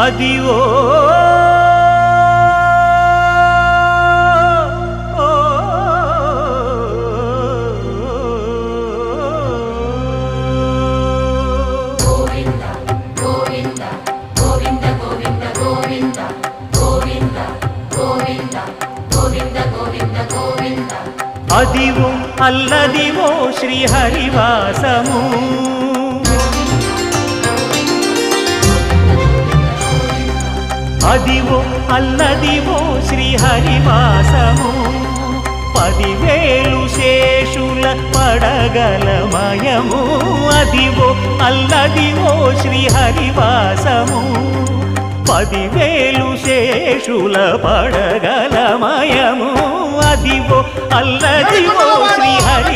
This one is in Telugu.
అదివో అదివో అల్లదివో శ్రీహరివాసము అదివో అల్లదివో శ్రీహరివాసము 10,000 శేషుల పడగలమయము అదివో అల్లదివో శ్రీహరివాసము 10,000 శేషుల పడగలమయము అదివో అల్లదివో శ్రీహరి